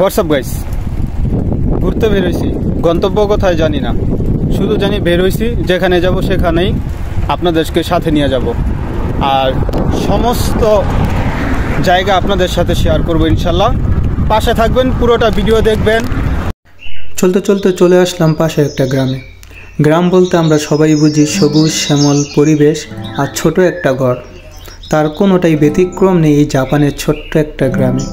WhatsApp guys, ঘুরতে বের হয়েছি, গন্তব্য কোথায় জানি না, শুধু জানি বের হয়েছি, যেখানে যাব সেখানেই আপনাদেরকে সাথে নিয়ে যাব আর সমস্ত জায়গা আপনাদের সাথে শেয়ার করব ইনশাল্লাহ। পাশে থাকবেন, পুরোটা ভিডিও দেখবেন। চলতে চলতে চলে আসলাম পাশে একটা গ্রামে। গ্রাম বলতে আমরা সবাই বুঝি সবুজ শ্যামল পরিবেশ আর ছোট একটা ঘর। তার কোনোটাই ব্যতিক্রম নেই এই জাপানের ছোট্ট একটা গ্রামে।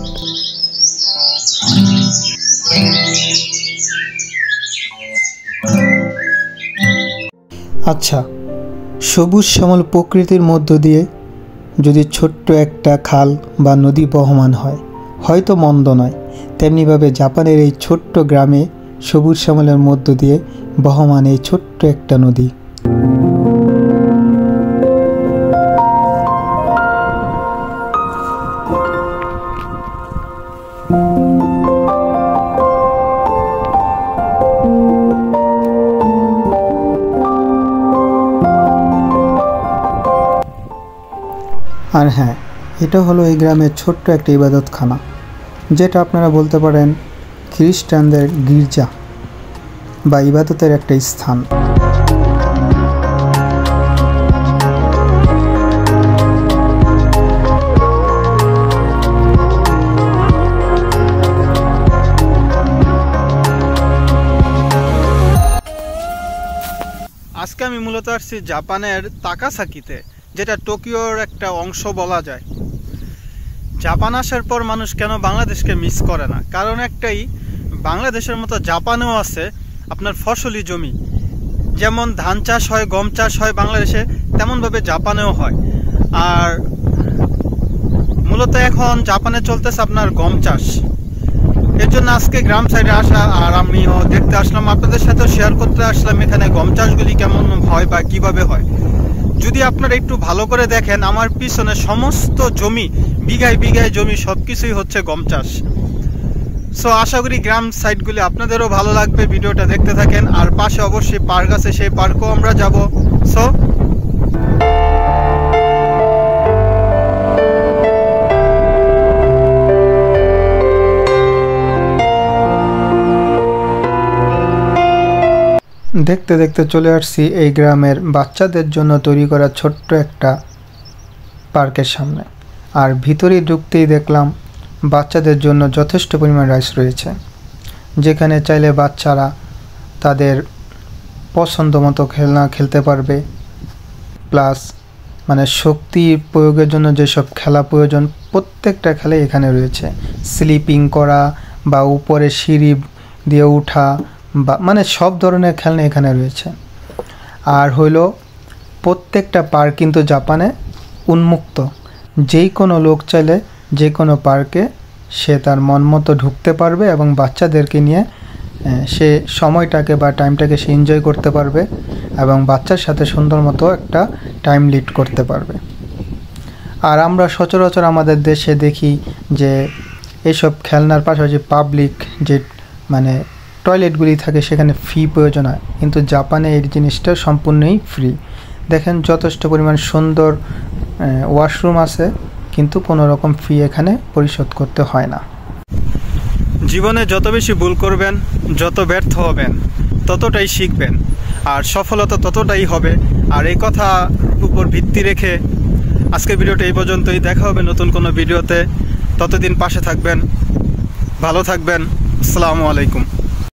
আচ্ছা, সবুজ শ্যামল প্রকৃতির মধ্য দিয়ে যদি ছোট্ট একটা খাল বা নদী বহমান হয়, হয়তো মন্দ নয়। তেমনিভাবে জাপানের এই ছোট্ট গ্রামে সবুজ শ্যামলের মধ্য দিয়ে বহমান এই ছোট্ট একটা নদী। আর হ্যাঁ, এটা হলো এই গ্রামের ছোট্ট একটা ইবাদতখানা, যেটা আপনারা বলতে পারেন খ্রিস্টানদের গির্জা বা ইবাদতের একটা স্থান। আজকে আমি মূলত আসছি জাপানের তাকাসাকিতে, যেটা টোকিওর একটা অংশ বলা যায়। জাপান আসার পর মানুষ কেন বাংলাদেশকে মিস করে না? কারণ একটাই, বাংলাদেশের মতো জাপানেও আছে আপনার ফসলি জমি। যেমন ধান চাষ হয়, গম চাষ হয় বাংলাদেশে, তেমনভাবে জাপানেও হয়। আর মূলত এখন জাপানে চলতেছে আপনার গম চাষ। এর জন্য আজকে গ্রাম সাইডে আসা, আর আমিও দেখতে আসলাম, আপনাদের সাথেও শেয়ার করতে আসলাম এখানে গম চাষগুলি কেমন হয় বা কিভাবে হয়। যদি আপনারা একটু ভালো করে দেখেন, আমার পিছনে সমস্ত জমি, বিঘায় বিঘায় জমি, সবকিছুই হচ্ছে গম চাষ। সো আশা করি গ্রাম সাইডগুলি আপনাদেরও ভালো লাগবে, ভিডিওটা দেখতে থাকেন। আর পাশে অবশ্যই পার্ক আছে, সেই পার্কও আমরা যাব। সো দেখতে দেখতে চলে আসছি এই গ্রামের বাচ্চাদের জন্য তৈরি করা ছোট্ট একটা পার্কের সামনে। আর ভিতরে ঢুকতেই দেখলাম বাচ্চাদের জন্য যথেষ্ট পরিমাণ রাইস রয়েছে, যেখানে চাইলে বাচ্চারা তাদের পছন্দ মতো খেলনা খেলতে পারবে। প্লাস মানে শক্তি প্রয়োগের জন্য যেসব খেলা প্রয়োজন, প্রত্যেকটা খেলাই এখানে রয়েছে। স্লিপিং করা বা উপরে সিঁড়ি দিয়ে ওঠা বা মানে সব ধরনের খেলনা এখানে রয়েছে। আর হইলো প্রত্যেকটা পার্ক কিন্তু জাপানে উন্মুক্ত। যেই কোনো লোক চাইলে যে কোনো পার্কে সে তার মন মতো ঢুকতে পারবে এবং বাচ্চাদেরকে নিয়ে সে সময়টাকে বা টাইমটাকে সে এনজয় করতে পারবে এবং বাচ্চার সাথে সুন্দর মতো একটা টাইম লিড করতে পারবে। আর আমরা সচরাচর আমাদের দেশে দেখি যে এইসব খেলনার পাশাপাশি পাবলিক যে মানে টয়লেটগুলি থাকে, সেখানে ফি প্রয়োজন হয়, কিন্তু জাপানে এই জিনিসটা সম্পূর্ণই ফ্রি। দেখেন যথেষ্ট পরিমাণ সুন্দর ওয়াশরুম আছে, কিন্তু কোনো রকম ফি এখানে পরিশোধ করতে হয় না। জীবনে যত বেশি ভুল করবেন, যত ব্যর্থ হবেন, ততটাই শিখবেন আর সফলতা ততটাই হবে। আর এই কথা উপর ভিত্তি রেখে আজকে ভিডিওটা এই পর্যন্তই। দেখা হবে নতুন কোনো ভিডিওতে। ততদিন পাশে থাকবেন, ভালো থাকবেন। আসসালামু আলাইকুম।